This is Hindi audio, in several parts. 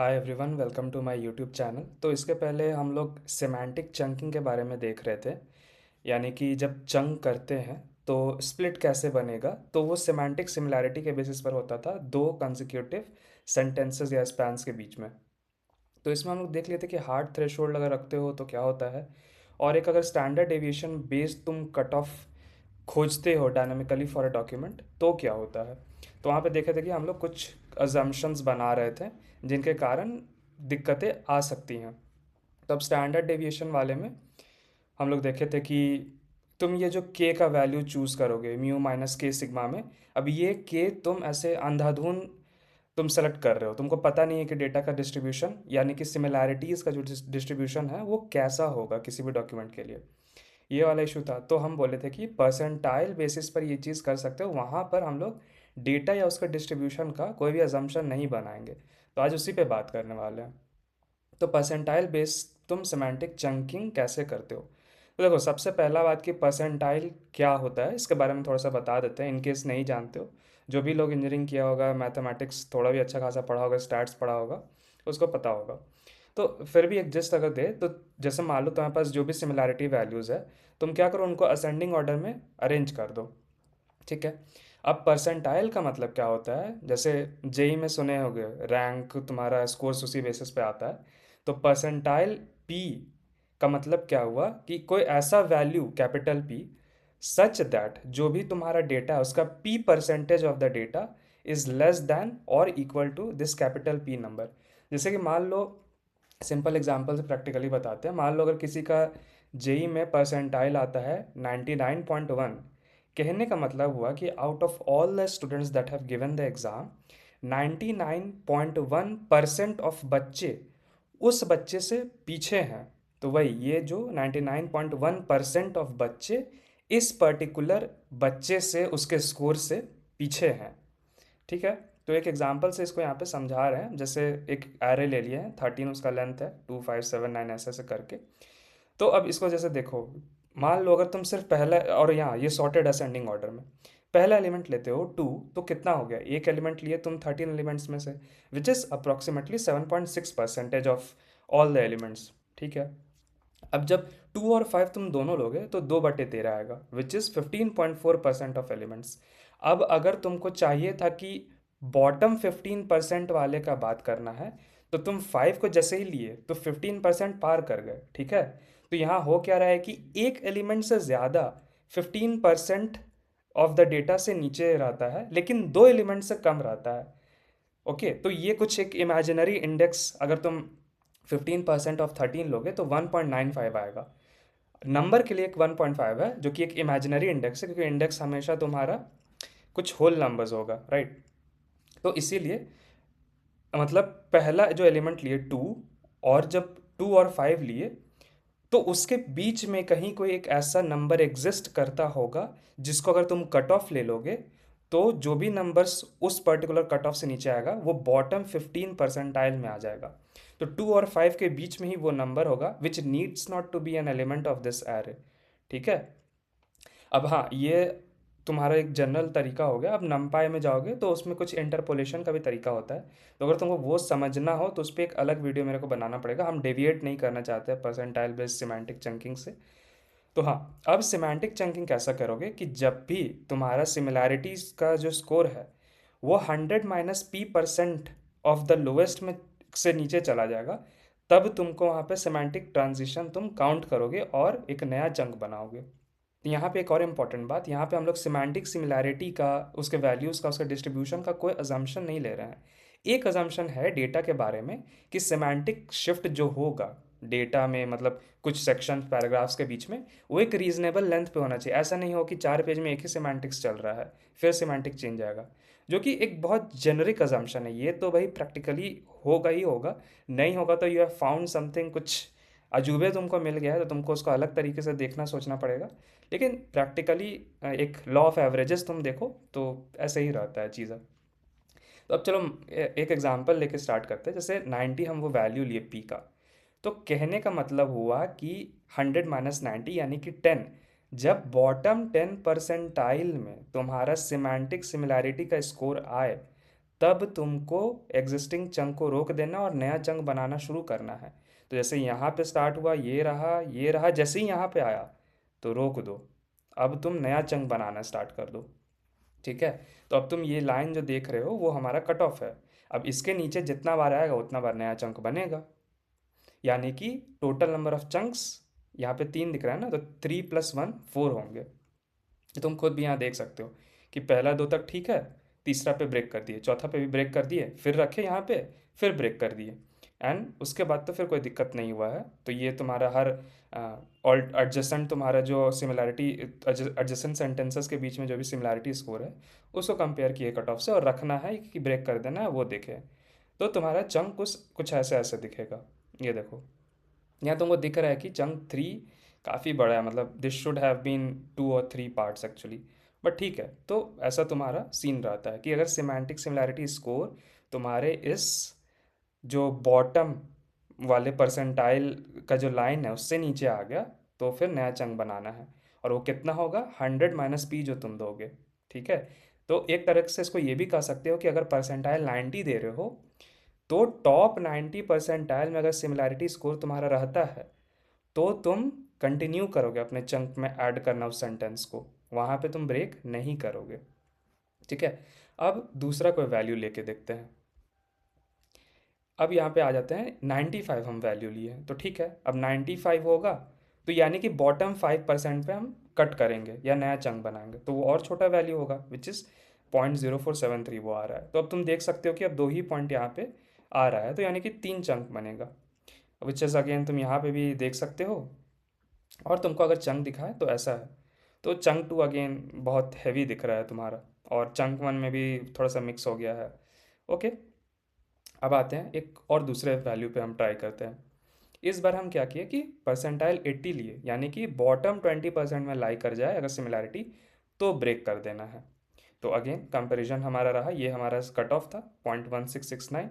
Hi everyone, welcome to my YouTube channel. तो इसके पहले हम लोग सिमेंटिक चंकिंग के बारे में देख रहे थे, यानी कि जब चंक करते हैं तो स्प्लिट कैसे बनेगा। तो वो सिमेंटिक सिमिलैरिटी के बेसिस पर होता था दो कंसेक्यूटिव सेंटेंसेस या स्पैन्स के बीच में। तो इसमें हम लोग देख लेते कि हार्ड थ्रेशोल्ड अगर रखते हो तो क्या होता है, और एक अगर स्टैंडर्ड डेविएशन बेस्ड तुम कट ऑफ खोजते हो डायनामिकली फॉर अ डॉक्यूमेंट तो क्या होता है। तो वहाँ पे देखे थे कि हम लोग कुछ अजम्पशंस बना रहे थे जिनके कारण दिक्कतें आ सकती हैं। तो अब स्टैंडर्ड डेविएशन वाले में हम लोग देखे थे कि तुम ये जो के का वैल्यू चूज़ करोगे म्यू माइनस के सिग्मा में, अब ये के तुम ऐसे अंधाधुन तुम सेलेक्ट कर रहे हो, तुमको पता नहीं है कि डेटा का डिस्ट्रीब्यूशन यानी कि सिमिलैरिटीज़ का जो डिस्ट्रीब्यूशन है वो कैसा होगा किसी भी डॉक्यूमेंट के लिए। ये वाला इशू था। तो हम बोले थे कि परसेंटाइल बेसिस पर ये चीज़ कर सकते हो, वहाँ पर हम लोग डेटा या उसका डिस्ट्रीब्यूशन का कोई भी अजम्पशन नहीं बनाएंगे। तो आज उसी पे बात करने वाले हैं। तो परसेंटाइल बेस तुम सिमेंटिक चंकिंग कैसे करते हो। तो देखो, सबसे पहला बात कि परसेंटाइल क्या होता है इसके बारे में थोड़ा सा बता देते हैं, इनकेस नहीं जानते हो। जो भी लोग इंजीनियरिंग किया होगा, मैथमेटिक्स थोड़ा भी अच्छा खासा पढ़ा होगा, स्टैट्स पढ़ा होगा, उसको पता होगा। तो फिर भी एक जस्ट अगर दे तो, जैसे मान लो तुम्हारे पास जो भी सिमिलैरिटी वैल्यूज़ है, तुम क्या करो उनको असेंडिंग ऑर्डर में अरेंज कर दो। ठीक है। अब परसेंटाइल का मतलब क्या होता है, जैसे जेई में सुने होंगे रैंक तुम्हारा स्कोर्स उसी बेसिस पे आता है। तो परसेंटाइल पी का मतलब क्या हुआ कि कोई ऐसा value capital P such that जो भी तुम्हारा डेटा है उसका P percentage of the data is less than और equal to this capital P number. जैसे कि मान लो, सिंपल एग्जांपल से प्रैक्टिकली बताते हैं, मान लो अगर किसी का जेई में परसेंटाइल आता है 99.1, कहने का मतलब हुआ कि out of all the students that have given the exam 99.1% of बच्चे उस बच्चे से पीछे हैं। तो वही ये जो 99.1% ऑफ बच्चे इस पर्टिकुलर बच्चे से उसके स्कोर से पीछे हैं। ठीक है। तो एक एग्जांपल से इसको यहाँ पे समझा रहे हैं। जैसे एक एरे ले लिया है, 13 उसका लेंथ है, 2579 ऐसे ऐसे करके। तो अब इसको जैसे देखो, मान लो अगर तुम सिर्फ पहला, और यहाँ ये सॉर्टेड असेंडिंग ऑर्डर में पहला एलिमेंट लेते हो 2, तो कितना हो गया, एक एलिमेंट लिए तुम 13 एलिमेंट्स में से, which is approximately 7.6% of all the elements. ठीक है। अब जब 2 और 5 तुम दोनों लोगे तो 2/13 आएगा, विच इज़ 15.4% ऑफ एलिमेंट्स। अब अगर तुमको चाहिए था कि बॉटम 15% वाले का बात करना है, तो तुम 5 को जैसे ही लिए तो 15% पार कर गए। ठीक है। तो यहाँ हो क्या रहा है कि एक एलिमेंट से ज़्यादा 15% ऑफ द डेटा से नीचे रहता है, लेकिन दो एलिमेंट से कम रहता है। ओके। तो ये कुछ एक इमेजिनरी इंडेक्स, अगर तुम 15% ऑफ 13 लोगे तो 1.95 आएगा। नंबर के लिए एक 1.5 है जो कि एक इमेजिनरी इंडेक्स है, क्योंकि इंडेक्स हमेशा तुम्हारा कुछ होल नंबर्स होगा, राइट। तो इसीलिए मतलब पहला जो एलिमेंट लिए 2, और जब 2 और 5 लिए तो उसके बीच में कहीं कोई एक ऐसा नंबर एग्जिस्ट करता होगा जिसको अगर तुम कट ऑफ ले लोगे तो जो भी नंबर्स उस पर्टिकुलर कट ऑफ से नीचे आएगा वो बॉटम 15 परसेंटाइल में आ जाएगा। तो 2 और 5 के बीच में ही वो नंबर होगा which needs not to be an element of this array. ठीक है। अब हाँ, ये तुम्हारा एक जनरल तरीका हो गया। अब नमपाई में जाओगे तो उसमें कुछ इंटरपोलेशन का भी तरीका होता है। तो अगर तुमको वो समझना हो तो उस पर एक अलग वीडियो मेरे को बनाना पड़ेगा, हम डेविएट नहीं करना चाहते परसेंटाइल बेस्ड सिमेंटिक चंकिंग से। तो हाँ, अब सिमेंटिक चंकिंग कैसा करोगे कि जब भी तुम्हारा सिमिलैरिटीज का जो स्कोर है वो 100 - p% ऑफ द लोवेस्ट में से नीचे चला जाएगा, तब तुमको वहाँ पे सिमेंटिक ट्रांजिशन तुम काउंट करोगे और एक नया चंक बनाओगे। तो यहाँ पे एक और इम्पॉर्टेंट बात, यहाँ पे हम लोग सिमेंटिक सिमिलैरिटी का, उसके वैल्यूज़ का, उसके डिस्ट्रीब्यूशन का कोई अजम्पशन नहीं ले रहे हैं। एक अजम्पशन है डेटा के बारे में कि सिमेंटिक शिफ्ट जो होगा डेटा में, मतलब कुछ सेक्शन पैराग्राफ्स के बीच में, वो एक रीजनेबल लेंथ पे होना चाहिए। ऐसा नहीं हो कि 4 पेज में एक ही सिमेंटिक्स चल रहा है फिर सिमेंटिक चेंज आएगा, जो कि एक बहुत जेनरिक अजम्पशन है। ये तो भाई प्रैक्टिकली होगा ही होगा, नहीं होगा तो यू हैव फाउंड समथिंग, कुछ अजूबे तुमको मिल गया है, तो तुमको उसको अलग तरीके से देखना सोचना पड़ेगा। लेकिन प्रैक्टिकली एक लॉ ऑफ एवरेजेस तुम देखो तो ऐसे ही रहता है चीज़ें। तो अब चलो एक एग्जांपल लेके स्टार्ट करते हैं। जैसे 90 हम वो वैल्यू लिए पी का, तो कहने का मतलब हुआ कि 100 - 90 यानी कि 10, जब बॉटम 10 परसेंटाइल में तुम्हारा सिमेंटिक सिमिलैरिटी का स्कोर आए तब तुमको एग्जिस्टिंग चंक को रोक देना और नया चंक बनाना शुरू करना है। तो जैसे यहाँ पे स्टार्ट हुआ, ये रहा, जैसे ही यहाँ पे आया तो रोक दो, अब तुम नया चंक बनाना स्टार्ट कर दो। ठीक है, तो अब तुम ये लाइन जो देख रहे हो वो हमारा कट ऑफ है। अब इसके नीचे जितना बार आएगा उतना बार नया चंक बनेगा, यानी कि टोटल नंबर ऑफ चंक्स यहाँ पे 3 दिख रहा है ना, तो 3 + 1 4 होंगे। तो तुम खुद भी यहाँ देख सकते हो कि पहला 2 तक ठीक है, तीसरा पे ब्रेक कर दिए, चौथा पे भी ब्रेक कर दिए, फिर रखे यहाँ पे, फिर ब्रेक कर दिए, एंड उसके बाद तो फिर कोई दिक्कत नहीं हुआ है। तो ये तुम्हारा हर ऑल एडजेसेंट, तुम्हारा जो सिमिलैरिटी एडजेसेंट सेंटेंसेस के बीच में जो भी सिमिलैरिटी स्कोर है उसको कंपेयर किए कट ऑफ से, और रखना है कि ब्रेक कर देना है वो देखे। तो तुम्हारा चंक कुछ कुछ ऐसे ऐसे दिखेगा। ये देखो, यहाँ तुमको दिख रहा है कि चंक 3 काफ़ी बड़ा है, मतलब दिस शुड हैव बीन 2 और 3 पार्ट्स एक्चुअली। बट ठीक है, तो ऐसा तुम्हारा सीन रहता है कि अगर सिमेंटिक सिमिलैरिटी स्कोर तुम्हारे इस जो बॉटम वाले परसेंटाइल का जो लाइन है उससे नीचे आ गया, तो फिर नया चंक बनाना है, और वो कितना होगा, 100 - p जो तुम दोगे। ठीक है, तो एक तरह से इसको ये भी कह सकते हो कि अगर परसेंटाइल 90 दे रहे हो, तो टॉप 90 परसेंटाइल में अगर सिमिलैरिटी स्कोर तुम्हारा रहता है तो तुम कंटिन्यू करोगे अपने चंक में ऐड करना उस सेंटेंस को, वहाँ पे तुम ब्रेक नहीं करोगे। ठीक है, अब दूसरा कोई वैल्यू लेके देखते हैं। अब यहाँ पे आ जाते हैं 95 हम वैल्यू लिए हैं, तो ठीक है, अब 95 होगा तो यानी कि बॉटम 5% पे हम कट करेंगे या नया चंक बनाएंगे, तो वो और छोटा वैल्यू होगा विच इज़ 0.0473 वो आ रहा है। तो अब तुम देख सकते हो कि अब 2 ही पॉइंट यहाँ पे आ रहा है, तो यानी कि 3 चंक बनेगा, विच इज़ अगेन तुम यहाँ पे भी देख सकते हो। और तुमको अगर चंक दिखा है तो ऐसा है, तो चंक 2 अगेन बहुत हैवी दिख रहा है तुम्हारा, और चंक 1 में भी थोड़ा सा मिक्स हो गया है। ओके, अब आते हैं एक और दूसरे वैल्यू पे हम ट्राई करते हैं। इस बार हम क्या किए कि परसेंटाइल 80 लिए, यानी कि बॉटम 20% में लाई कर जाए अगर सिमिलैरिटी तो ब्रेक कर देना है। तो अगेन कंपैरिजन हमारा रहा, ये हमारा कट ऑफ था 0.1669,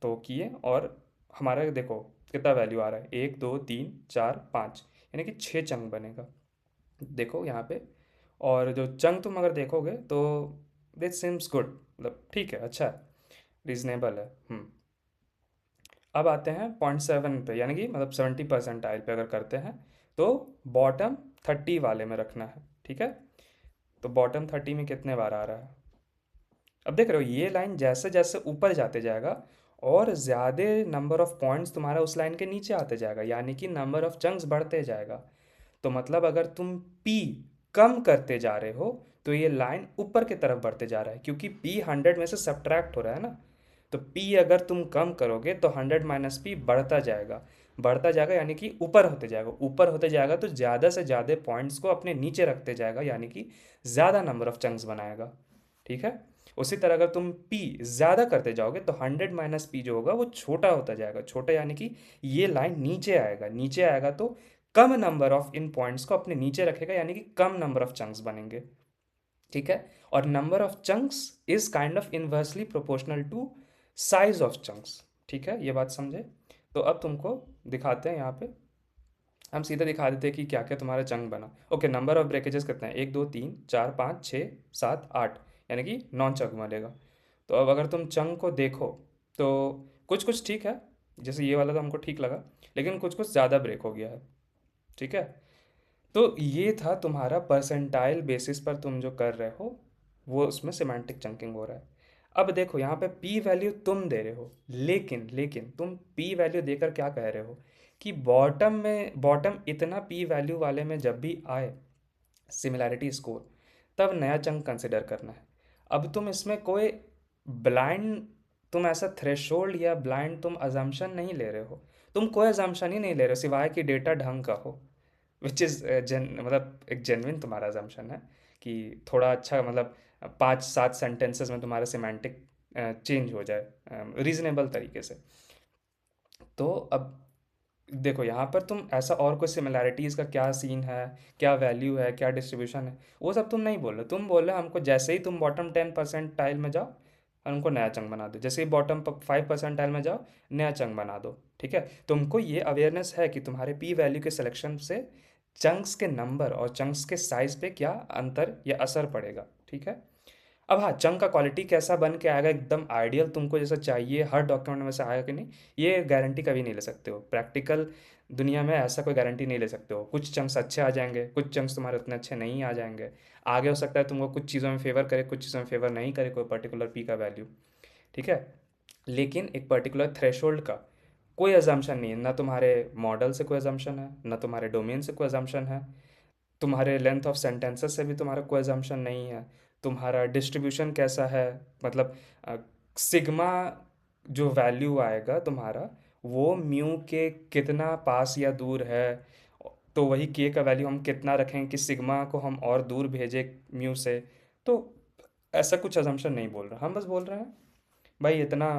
तो किए, और हमारा देखो कितना वैल्यू आ रहा है, 1 2 3 4 5, यानी कि 6 चंक बनेगा। देखो यहाँ पे, और जो चंक तुम अगर देखोगे तो दिस सिम्स गुड, मतलब ठीक है, अच्छा है, रीजनेबल है। अब आते हैं 0.7 पे, यानी कि मतलब 70 परसेंटाइल पे अगर करते हैं तो बॉटम 30 वाले में रखना है। ठीक है, तो बॉटम 30 में कितने बार आ रहा है, अब देख रहे हो ये लाइन जैसे जैसे ऊपर जाते जाएगा और ज़्यादा नंबर ऑफ पॉइंट्स तुम्हारा उस लाइन के नीचे आते जाएगा, यानी कि नंबर ऑफ चंक्स बढ़ते जाएगा। तो मतलब अगर तुम पी कम करते जा रहे हो तो ये लाइन ऊपर की तरफ बढ़ते जा रहा है, क्योंकि पी 100 में से सब्ट्रैक्ट हो रहा है ना। तो पी अगर तुम कम करोगे तो 100 - p बढ़ता जाएगा, बढ़ता जाएगा, यानी कि ऊपर होते जाएगा, ऊपर होते जाएगा तो ज़्यादा से ज़्यादा पॉइंट्स को अपने नीचे रखते जाएगा, यानी कि ज़्यादा नंबर ऑफ चंक्स बनाएगा। ठीक है, उसी तरह अगर तुम पी ज़्यादा करते जाओगे तो 100 - p जो होगा वो छोटा होता जाएगा, छोटा यानी कि ये लाइन नीचे आएगा, नीचे आएगा तो कम नंबर ऑफ इन पॉइंट्स को अपने नीचे रखेगा, यानी कि कम नंबर ऑफ चंक्स बनेंगे। ठीक है, और number of chunks is kind of inversely proportional to size of chunks. ठीक है, ये बात समझे। तो अब तुमको दिखाते हैं, यहाँ पे हम सीधे दिखा देते हैं कि क्या क्या तुम्हारा चंक बना। ओके, नंबर ऑफ ब्रेकेजेस कितने हैं, 1 2 3 4 5 6 7 8, यानी कि 9 चंक बनेगा। तो अब अगर तुम चंक को देखो तो कुछ कुछ ठीक है, जैसे ये वाला तो हमको ठीक लगा, लेकिन कुछ कुछ ज़्यादा ब्रेक हो गया है। ठीक है, तो ये था तुम्हारा परसेंटाइल बेसिस पर तुम जो कर रहे हो वो उसमें सिमेंटिक चंकिंग हो रहा है। अब देखो यहाँ पे पी वैल्यू तुम दे रहे हो, लेकिन लेकिन तुम पी वैल्यू देकर क्या कह रहे हो कि बॉटम इतना पी वैल्यू वाले में जब भी आए सिमिलैरिटी स्कोर तब नया चंक कंसिडर करना है। अब तुम इसमें कोई ब्लाइंड, तुम ऐसा थ्रेशोल्ड या ब्लाइंड तुम अजम्पशन नहीं ले रहे हो, तुम कोई अजम्पशन ही नहीं ले रहे हो सिवाय कि डेटा ढंग का हो, विच इज़ मतलब एक जेन्युइन तुम्हारा अजम्पशन है कि थोड़ा अच्छा, मतलब 5 7 सेंटेंसेस में तुम्हारा सिमेंटिक चेंज हो जाए रीजनेबल तरीके से। तो अब देखो यहाँ पर तुम ऐसा और कोई सिमिलैरिटीज़ का क्या सीन है, क्या वैल्यू है, क्या डिस्ट्रीब्यूशन है, वो सब तुम नहीं बोल रहे, तुम बोल रहे हो हमको जैसे ही तुम बॉटम 10 परसेंटाइल में जाओ हमको नया चंक बना दो, जैसे ही बॉटम 5 परसेंटाइल में जाओ नया चंक बना दो। ठीक है, तुमको ये अवेयरनेस है कि तुम्हारे पी वैल्यू के सिलेक्शन से चंक्स के नंबर और चंक्स के साइज पे क्या अंतर या असर पड़ेगा। ठीक है, अब हाँ, चंक का क्वालिटी कैसा बन के आएगा एकदम आइडियल तुमको जैसा चाहिए हर डॉक्यूमेंट में से आएगा कि नहीं, ये गारंटी कभी नहीं ले सकते हो। प्रैक्टिकल दुनिया में ऐसा कोई गारंटी नहीं ले सकते हो। कुछ चंक्स अच्छे आ जाएंगे, कुछ चंक्स तुम्हारे उतने अच्छे नहीं आ जाएंगे। आगे हो सकता है तुमको कुछ चीज़ों में फेवर करे, कुछ चीज़ों में फेवर नहीं करे कोई पर्टिकुलर पी का वैल्यू। ठीक है, लेकिन एक पर्टिकुलर थ्रेशोल्ड का कोई अजम्पशन नहीं है। ना तुम्हारे मॉडल से कोई अजम्पशन है, ना तुम्हारे डोमेन से कोई अजम्पशन है, तुम्हारे लेंथ ऑफ सेंटेंसेस से भी तुम्हारा कोई अजम्पशन नहीं है, तुम्हारा डिस्ट्रीब्यूशन कैसा है, मतलब सिग्मा जो वैल्यू आएगा तुम्हारा वो म्यू के कितना पास या दूर है, तो वही के का वैल्यू हम कितना रखें कि सिग्मा को हम और दूर भेजें म्यू से। तो ऐसा कुछ अजम्पशन नहीं बोल रहा, हम बस बोल रहे हैं भाई इतना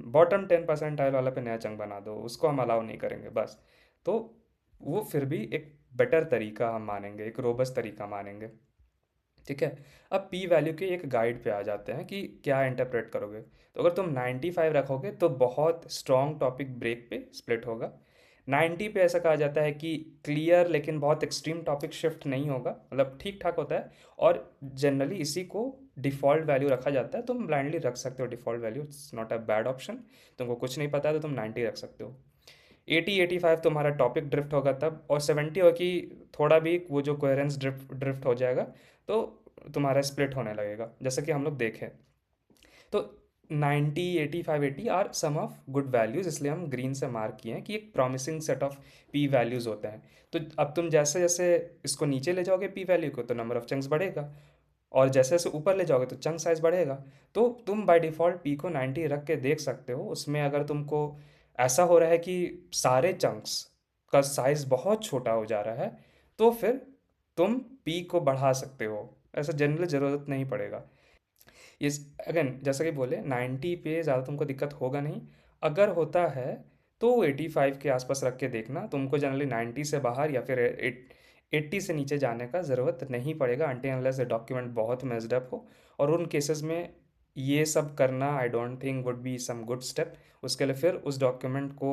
बॉटम 10% वाला पे नया चंक बना दो, उसको हम अलाउ नहीं करेंगे बस। तो वो फिर भी एक बेटर तरीका हम मानेंगे, एक रोबस्ट तरीका मानेंगे। ठीक है, अब पी वैल्यू के एक गाइड पे आ जाते हैं कि क्या इंटरप्रेट करोगे। तो अगर तुम 95 रखोगे तो बहुत स्ट्रॉन्ग टॉपिक ब्रेक पे स्प्लिट होगा। 90 पे ऐसा कहा जाता है कि क्लियर लेकिन बहुत एक्सट्रीम टॉपिक शिफ्ट नहीं होगा, मतलब ठीक ठाक होता है। और जनरली इसी को डिफ़ॉल्ट वैल्यू रखा जाता है, तुम ब्लाइंडली रख सकते हो default value, it's not a bad option. तुमको कुछ नहीं पता है तो तुम 90 रख सकते हो। 80-85 तुम्हारा टॉपिक ड्रिफ्ट होगा तब, और 70 हो कि थोड़ा भी वो जो कोहेरेंस ड्रिफ्ट ड्रिफ्ट हो जाएगा, तो तुम्हारा स्प्लिट होने लगेगा जैसा कि हम लोग देखें। तो 90, 85, 80 are some of good values, इसलिए हम ग्रीन से मार्क किए हैं कि एक promising set of P values होते हैं। तो अब तुम जैसे जैसे इसको नीचे ले जाओगे पी वैल्यू को, तो नंबर ऑफ चंक्स बढ़ेगा, और जैसे जैसे ऊपर ले जाओगे तो चंक साइज़ बढ़ेगा। तो तुम बाय डिफ़ॉल्ट पी को 90 रख के देख सकते हो। उसमें अगर तुमको ऐसा हो रहा है कि सारे चंक्स का साइज़ बहुत छोटा हो जा रहा है, तो फिर तुम पी को बढ़ा सकते हो, ऐसा जनरली ज़रूरत नहीं पड़ेगा। इस अगेन जैसा कि बोले 90 पे ज़्यादा तुमको दिक्कत होगा नहीं। अगर होता है तो 85 के आसपास रख के देखना, तुमको जनरली 90 से बाहर या फिर 80 से नीचे जाने का ज़रूरत नहीं पड़ेगा अनटिल अनलेस डॉक्यूमेंट बहुत मेस्ड अप हो। और उन केसेस में ये सब करना I don't think would be some good step. उसके लिए फिर उस डॉक्यूमेंट को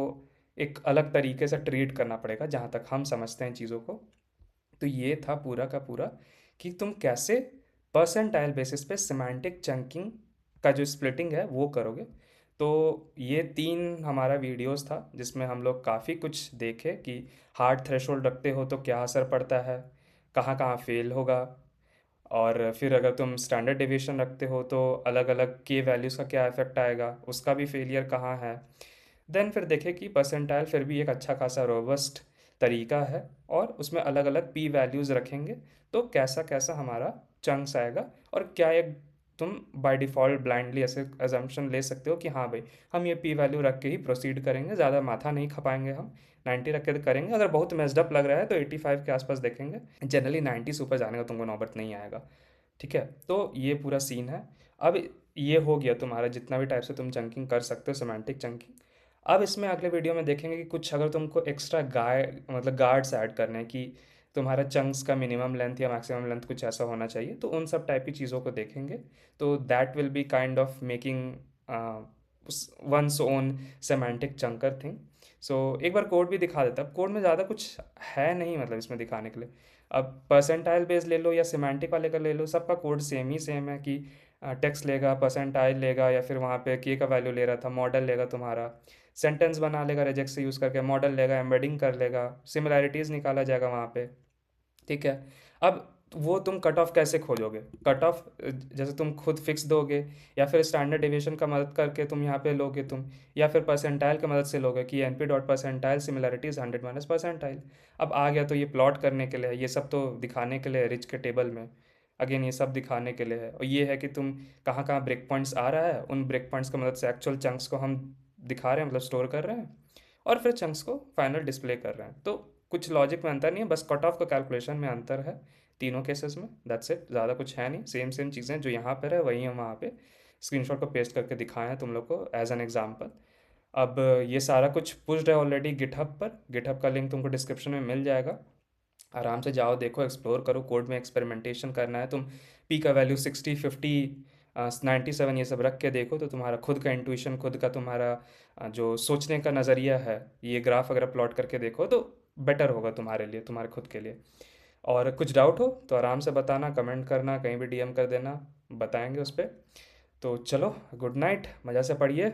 एक अलग तरीके से ट्रीट करना पड़ेगा जहाँ तक हम समझते हैं चीज़ों को। तो ये था पूरा का पूरा कि तुम कैसे परसेंटाइल बेसिस पे सिमेंटिक चंकिंग का जो स्प्लिटिंग है वो करोगे। तो ये 3 हमारा वीडियोस था जिसमें हम लोग काफ़ी कुछ देखे कि हार्ड थ्रेशोल्ड रखते हो तो क्या असर पड़ता है, कहाँ कहाँ फेल होगा, और फिर अगर तुम स्टैंडर्ड डेविएशन रखते हो तो अलग अलग के वैल्यूज़ का क्या इफेक्ट आएगा, उसका भी फेलियर कहाँ है। देन फिर देखें कि परसेंटाइल फिर भी एक अच्छा खासा रोबस्ट तरीका है, और उसमें अलग अलग पी वैल्यूज़ रखेंगे तो कैसा कैसा हमारा चंक्स आएगा। और क्या एक तुम बाय डिफ़ॉल्ट ब्लाइंडली ऐसे अजम्पशन ले सकते हो कि हाँ भाई हम ये पी वैल्यू रख के ही प्रोसीड करेंगे, ज़्यादा माथा नहीं खपाएंगे, हम 90 रख के तो करेंगे। अगर बहुत मेस्ड अप लग रहा है तो 85 के आसपास देखेंगे, जनरली 90 से ऊपर जाने का तुमको नौबत नहीं आएगा। ठीक है, तो ये पूरा सीन है। अब ये हो गया तुम्हारा जितना भी टाइप से तुम चंकिंग कर सकते हो, सिमेंटिक चंकिंग। अब इसमें अगले वीडियो में देखेंगे कि कुछ अगर तुमको एक्स्ट्रा मतलब गार्ड्स ऐड करने हैं कि तुम्हारा चंक्स का मिनिमम लेंथ या मैक्सिमम लेंथ कुछ ऐसा होना चाहिए, तो उन सब टाइप की चीज़ों को देखेंगे। तो that will be kind of making one's own semantic chunker thing. So एक बार कोड भी दिखा देता, अब कोड में ज़्यादा कुछ है नहीं मतलब इसमें दिखाने के लिए। अब परसेंटाइल बेस ले लो या सिमेंटिक वाले का ले लो, सबका कोड सेम ही सेम है कि टेक्स्ट लेगा, परसेंटाइल लेगा, या फिर वहाँ पे के का वैल्यू ले रहा था, मॉडल लेगा तुम्हारा, सेंटेंस बना लेगा रेजेक्ट से यूज़ करके, मॉडल लेगा, एम्बेडिंग कर लेगा, सिमिलैरिटीज़ निकाला जाएगा वहाँ पे। ठीक है, अब वो तुम कट ऑफ कैसे खोजोगे, कट ऑफ जैसे तुम खुद फिक्स दोगे, या फिर स्टैंडर्ड डेविएशन का मदद करके तुम यहाँ पे लोगे तुम, या फिर परसेंटाइल की मदद से लोगे कि N P dot percentile similarities 100 minus percentile. अब आ गया तो ये प्लॉट करने के लिए है, ये सब तो दिखाने के लिए रिच के टेबल में, अगेन ये सब दिखाने के लिए है। और ये है कि तुम कहाँ कहाँ ब्रेक पॉइंट्स आ रहा है, उन ब्रेक पॉइंट्स की मदद से एक्चुअल चंक्स को हम दिखा रहे हैं, मतलब स्टोर कर रहे हैं, और फिर चंक्स को फाइनल डिस्प्ले कर रहे हैं। तो कुछ लॉजिक में अंतर नहीं है, बस कट ऑफ का कैलकुलेशन में अंतर है तीनों केसेस में, दैट्स इट, ज़्यादा कुछ है नहीं। सेम सेम चीज़ें जो यहाँ पर है वही हम वहाँ पे स्क्रीनशॉट को पेस्ट करके दिखाए हैं तुम लोग को एज एन एग्जाम्पल। अब ये सारा कुछ पुश्ड है ऑलरेडी गिटहब पर, गिटहब का लिंक तुमको डिस्क्रिप्शन में मिल जाएगा, आराम से जाओ, देखो, एक्सप्लोर करो, कोड में एक्सपेरिमेंटेशन करना है तुम। पी का वैल्यू 60, 50, 97 ये सब रख के देखो, तो तुम्हारा खुद का इंट्यूशन, खुद का तुम्हारा जो सोचने का नज़रिया है, ये ग्राफ अगर प्लॉट करके देखो तो बेटर होगा तुम्हारे लिए, तुम्हारे खुद के लिए। और कुछ डाउट हो तो आराम से बताना, कमेंट करना, कहीं भी डीएम कर देना। बताएंगे उस पर। तो चलो, गुड नाइट, मज़ा से पढ़िए,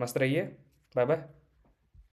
मस्त रहिए, बाय बाय।